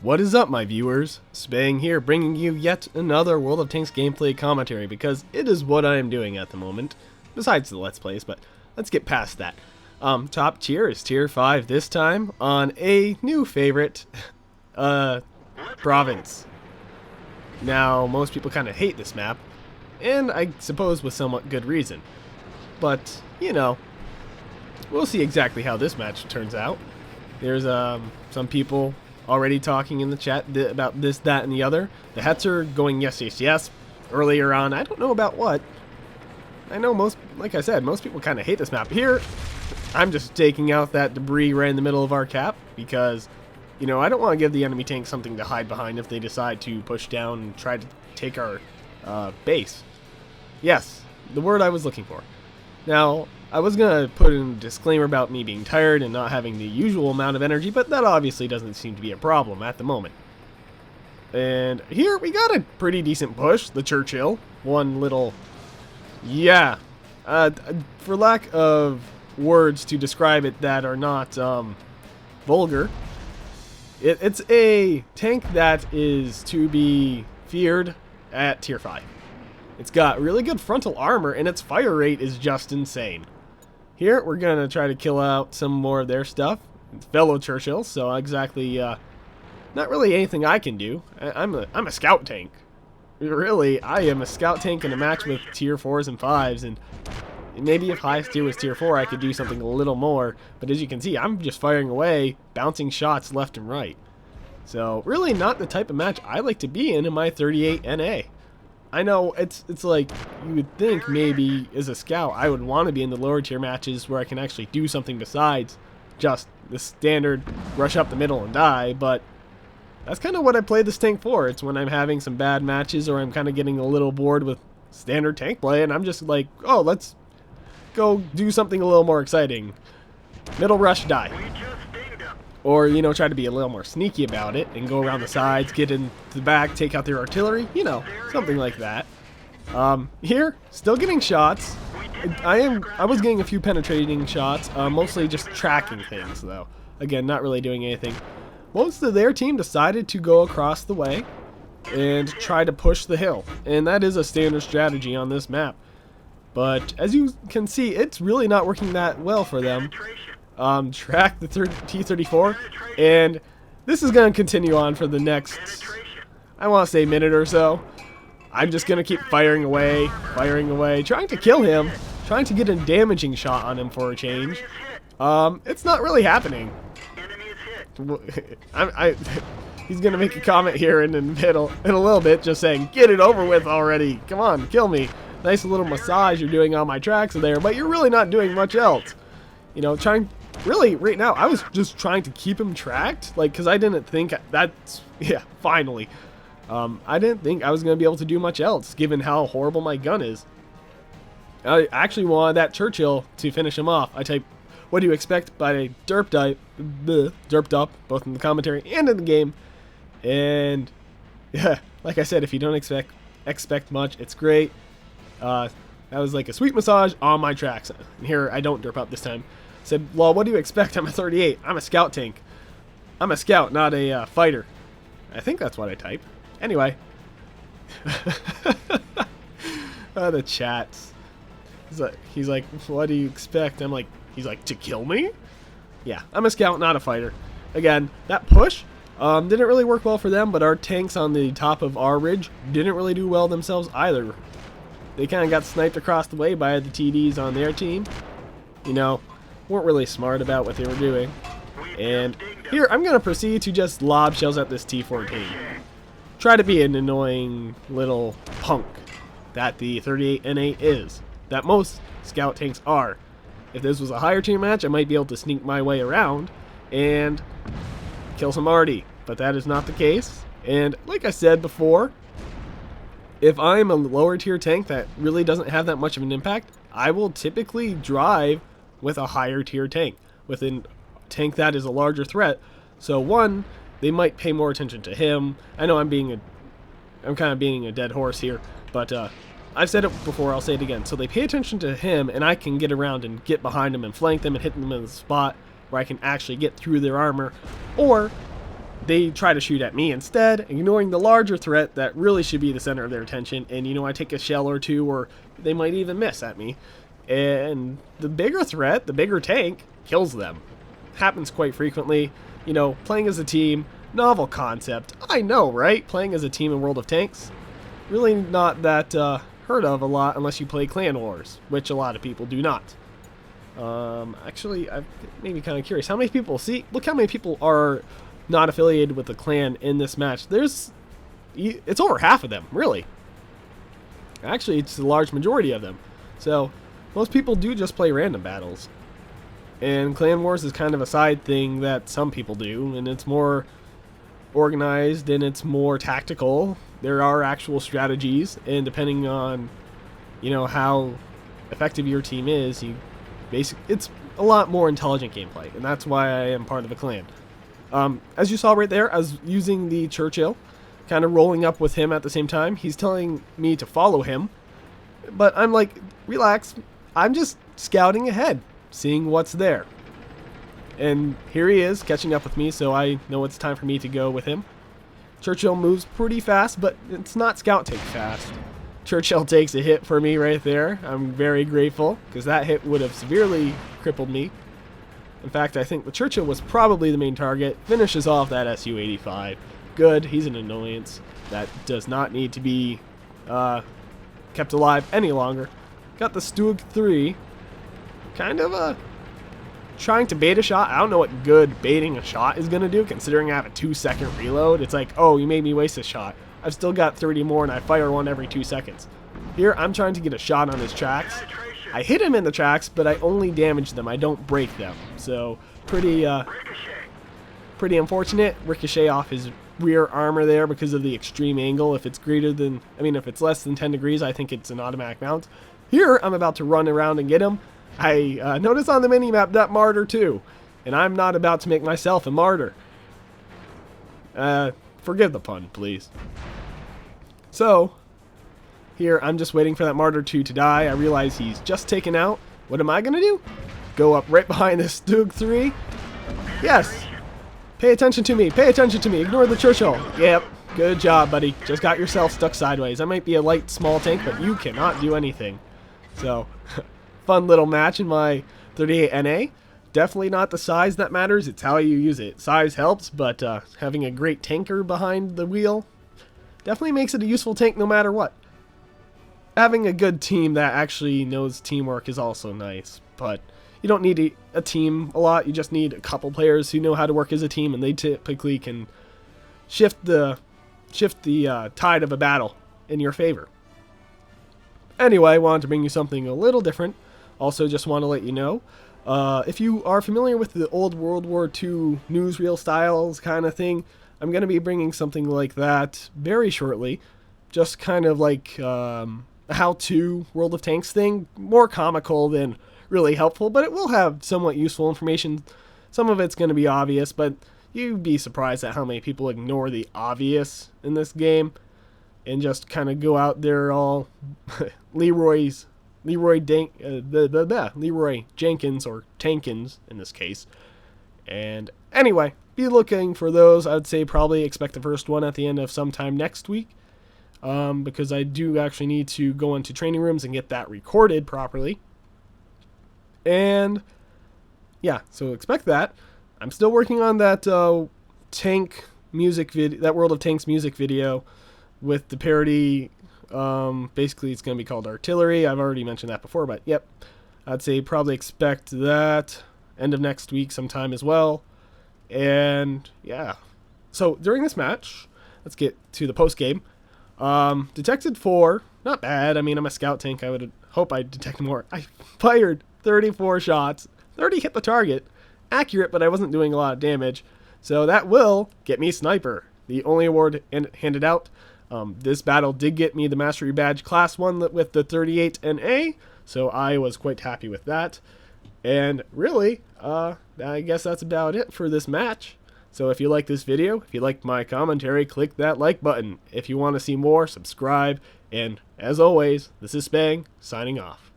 What is up, my viewers? Spang here, bringing you yet another World of Tanks gameplay commentary, because it is what I am doing at the moment, besides the Let's Plays, but let's get past that. Top tier is tier 5 this time, on a new favorite, province. Now, most people kind of hate this map, and I suppose with somewhat good reason. But, you know, we'll see exactly how this match turns out. There's, some people already talking in the chat about this, that, and the other. The Hetzer going yes, yes, yes earlier on. I don't know about what. I know like I said, most people kind of hate this map. Here, I'm just taking out that debris right in the middle of our cap because, you know, I don't want to give the enemy tank something to hide behind if they decide to push down and try to take our base. Yes, the word I was looking for. Now, I was going to put in a disclaimer about me being tired and not having the usual amount of energy, but that obviously doesn't seem to be a problem at the moment. And here we got a pretty decent push, the Churchill. One little... yeah. For lack of words to describe it that are not vulgar, it's a tank that is to be feared at tier 5. It's got really good frontal armor, and its fire rate is just insane. Here, we're going to try to kill out some more of their stuff. It's fellow Churchill, so exactly, not really anything I can do. I'm a scout tank. Really, I am a scout tank in a match with tier 4s and 5s, and maybe if highest tier was tier 4, I could do something a little more. But as you can see, I'm just firing away, bouncing shots left and right. So, really not the type of match I like to be in my 38NA. I know, it's like, you would think maybe as a scout I would want to be in the lower tier matches where I can actually do something besides just the standard rush up the middle and die, but that's kind of what I play this tank for. It's when I'm having some bad matches or I'm kind of getting a little bored with standard tank play and I'm just like, oh, let's go do something a little more exciting. Middle rush, die. Or, you know, try to be a little more sneaky about it and go around the sides, get in the back, take out their artillery, you know, something like that. Here, still getting shots. I was getting a few penetrating shots, mostly just tracking things, though. Again, not really doing anything. Most of their team decided to go across the way and try to push the hill, and that is a standard strategy on this map. But as you can see, it's really not working that well for them. Track the T-34, and this is going to continue on for the next, I want to say, minute or so. I'm just going to keep firing away, trying to kill him, trying to get a damaging shot on him for a change. It's not really happening. He's going to make a comment here in the middle in a little bit, just saying, get it over with already. Come on, kill me. Nice little massage you're doing on my tracks there, but you're really not doing much else. You know, really, right now, I was just trying to keep him tracked, like, because I didn't think that's, yeah, finally. I didn't think I was going to be able to do much else, given how horrible my gun is. I actually wanted that Churchill to finish him off. I typed, what do you expect by derped up, both in the commentary and in the game. And, yeah, like I said, if you don't expect much, it's great. That was like a sweet massage on my tracks. And here, I don't derp up this time. Said, well, what do you expect? I'm a 38. I'm a scout tank. I'm a scout, not a fighter. I think that's what I type. Anyway. The chats. He's like, what do you expect? I'm like, he's like, to kill me? Yeah, I'm a scout, not a fighter. Again, that push didn't really work well for them, but our tanks on the top of our ridge didn't really do well themselves either. They kind of got sniped across the way by the TDs on their team. You know, weren't really smart about what they were doing. And here, I'm going to proceed to just lob shells at this T-14. Try to be an annoying little punk that the 38NA is. That most scout tanks are. If this was a higher tier match, I might be able to sneak my way around and kill some arty. But that is not the case. And like I said before, if I'm a lower tier tank that really doesn't have that much of an impact, I will typically drive with a higher tier tank, with a tank that is a larger threat. So one, they might pay more attention to him. I know I'm kind of being a dead horse here, but I've said it before, I'll say it again. So they pay attention to him, and I can get around and get behind him and flank them and hit them in the spot where I can actually get through their armor, or they try to shoot at me instead, ignoring the larger threat that really should be the center of their attention. And, you know, I take a shell or two, or they might even miss at me. And the bigger threat, the bigger tank, kills them. Happens quite frequently. You know, playing as a team, novel concept. I know, right? Playing as a team in World of Tanks, really not that heard of a lot unless you play Clan Wars, which a lot of people do not. Actually, I'm maybe kind of curious. How many people, see, look how many people are not affiliated with the clan in this match. It's over half of them, really. Actually, it's the large majority of them. So, most people do just play random battles. And Clan Wars is kind of a side thing that some people do, and it's more organized and it's more tactical. There are actual strategies, and depending on, you know, how effective your team is, it's a lot more intelligent gameplay, and that's why I am part of a clan. As you saw right there, I was using the Churchill, kind of rolling up with him at the same time. He's telling me to follow him, but I'm like, relax, I'm just scouting ahead, seeing what's there. And here he is, catching up with me, so I know it's time for me to go with him. Churchill moves pretty fast, but it's not scout take fast. Churchill takes a hit for me right there. I'm very grateful, because that hit would have severely crippled me. In fact, I think the Churchill was probably the main target. Finishes off that Su-85. Good, he's an annoyance. That does not need to be kept alive any longer. Got the Stug 3. Kind of trying to bait a shot. I don't know what good baiting a shot is going to do, considering I have a 2-second reload. It's like, oh, you made me waste a shot. I've still got 30 more, and I fire one every 2 seconds. Here, I'm trying to get a shot on his tracks. I hit him in the tracks, but I only damage them. I don't break them. So, pretty unfortunate. Ricochet off his rear armor there because of the extreme angle. If it's greater than, if it's less than 10 degrees, I think it's an automatic mount. Here, I'm about to run around and get him. I noticed on the minimap that martyr too, and I'm not about to make myself a martyr. Forgive the pun, please. So, here, I'm just waiting for that martyr 2 to die. I realize he's just taken out. What am I going to do? Go up right behind this Stug 3? Yes! Pay attention to me, pay attention to me, ignore the Churchill. Yep, good job, buddy. Just got yourself stuck sideways. I might be a light, small tank, but you cannot do anything. So, fun little match in my 38NA. Definitely not the size that matters, it's how you use it. Size helps, but having a great tanker behind the wheel definitely makes it a useful tank no matter what. Having a good team that actually knows teamwork is also nice, but you don't need a team a lot. You just need a couple players who know how to work as a team, and they typically can shift the tide of a battle in your favor. Anyway, I wanted to bring you something a little different. Also, just want to let you know, if you are familiar with the old World War II newsreel styles kind of thing, I'm going to be bringing something like that very shortly. Just kind of like a how-to World of Tanks thing. More comical than really helpful, but it will have somewhat useful information. Some of it's going to be obvious, but you'd be surprised at how many people ignore the obvious in this game and just kind of go out there all Leroy Jenkins, or Tankins in this case. And anyway, be looking for those. I would say probably expect the first one at the end of sometime next week, because I do actually need to go into training rooms and get that recorded properly. And yeah, so expect that. I'm still working on that tank music video, that World of Tanks music video with the parody. Basically, it's going to be called Artillery. I've already mentioned that before, but yep. I'd say probably expect that end of next week sometime as well. And yeah. So during this match, let's get to the post game. Detected 4. Not bad. I mean, I'm a scout tank. I would hope I detect more. I fired 34 shots. 30 hit the target. Accurate, but I wasn't doing a lot of damage. So that will get me Sniper, the only award handed out. This battle did get me the Mastery Badge Class 1 with the 38NA, so I was quite happy with that. And really, I guess that's about it for this match. So if you like this video, if you like my commentary, click that like button. If you want to see more, subscribe. And as always, this is Spang, signing off.